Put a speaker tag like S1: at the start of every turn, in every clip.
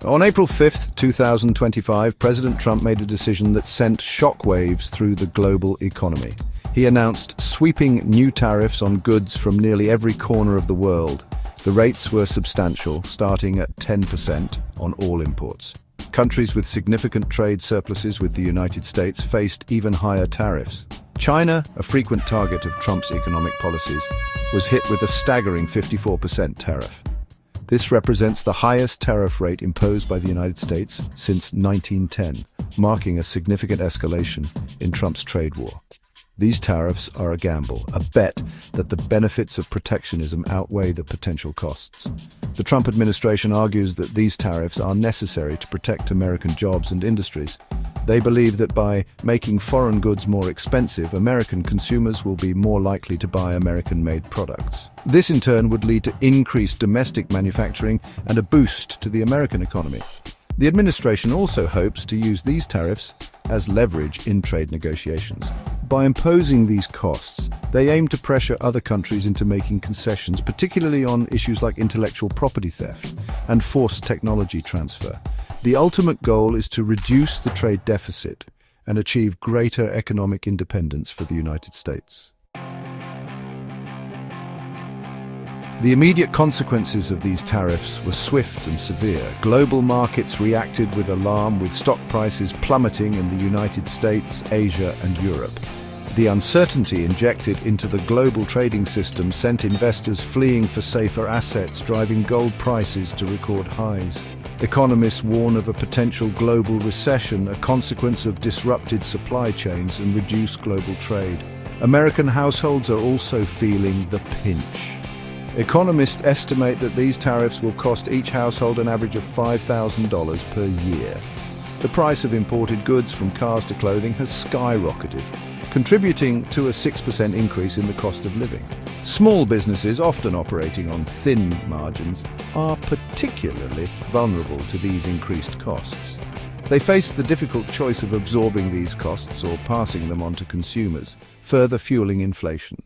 S1: On April 5th, 2025, President Trump made a decision that sent shockwaves through the global economy. He announced sweeping new tariffs on goods from nearly every corner of the world. The rates were substantial, starting at 10% on all imports. Countries with significant trade surpluses with the United States faced even higher tariffs. China, a frequent target of Trump's economic policies, was hit with a staggering 54% tariff. This represents the highest tariff rate imposed by the United States since 1910, marking a significant escalation in Trump's trade war. These tariffs are a gamble, a bet that the benefits of protectionism outweigh the potential costs. The Trump administration argues that these tariffs are necessary to protect American jobs and industries. They believe that by making foreign goods more expensive, American consumers will be more likely to buy American-made products. This in turn would lead to increased domestic manufacturing and a boost to the American economy. The administration also hopes to use these tariffs as leverage in trade negotiations. By imposing these costs, they aim to pressure other countries into making concessions, particularly on issues like intellectual property theft and forced technology transfer. The ultimate goal is to reduce the trade deficit and achieve greater economic independence for the United States. The immediate consequences of these tariffs were swift and severe. Global markets reacted with alarm, with stock prices plummeting in the United States, Asia, and Europe. The uncertainty injected into the global trading system sent investors fleeing for safer assets, driving gold prices to record highs. Economists warn of a potential global recession, a consequence of disrupted supply chains and reduced global trade. American households are also feeling the pinch. Economists estimate that these tariffs will cost each household an average of $5,000 per year. The price of imported goods from cars to clothing has skyrocketed, contributing to a 6% increase in the cost of living. Small businesses, often operating on thin margins, are particularly vulnerable to these increased costs. They face the difficult choice of absorbing these costs or passing them on to consumers, further fueling inflation.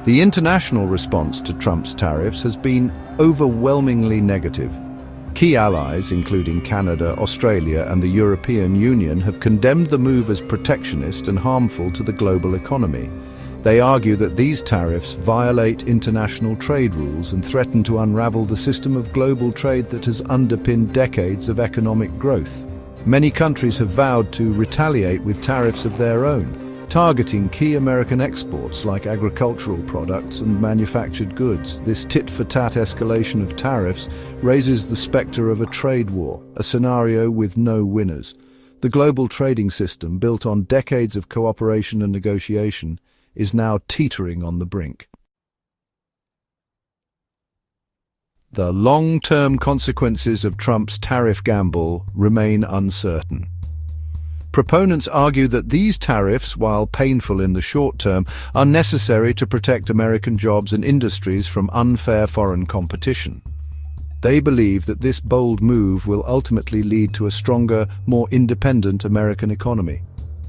S1: The international response to Trump's tariffs has been overwhelmingly negative. Key allies, including Canada, Australia, and the European Union, have condemned the move as protectionist and harmful to the global economy. They argue that these tariffs violate international trade rules and threaten to unravel the system of global trade that has underpinned decades of economic growth. Many countries have vowed to retaliate with tariffs of their own, targeting key American exports like agricultural products and manufactured goods. This tit-for-tat escalation of tariffs raises the specter of a trade war, a scenario with no winners. The global trading system, built on decades of cooperation and negotiation, is now teetering on the brink. The long-term consequences of Trump's tariff gamble remain uncertain. Proponents argue that these tariffs, while painful in the short term, are necessary to protect American jobs and industries from unfair foreign competition. They believe that this bold move will ultimately lead to a stronger, more independent American economy.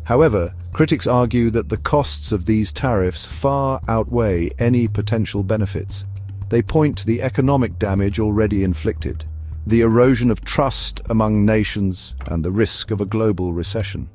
S1: However, critics argue that the costs of these tariffs far outweigh any potential benefits. They point to the economic damage already inflicted, the erosion of trust among nations, and the risk of a global recession.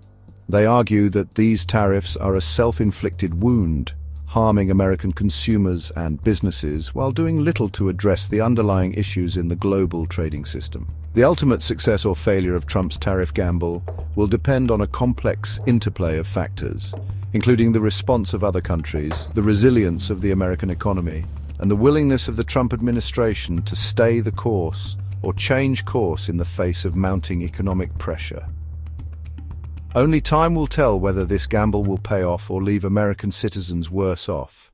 S1: They argue that these tariffs are a self-inflicted wound, harming American consumers and businesses while doing little to address the underlying issues in the global trading system. The ultimate success or failure of Trump's tariff gamble will depend on a complex interplay of factors, including the response of other countries, the resilience of the American economy, and the willingness of the Trump administration to stay the course or change course in the face of mounting economic pressure. Only time will tell whether this gamble will pay off or leave American citizens worse off.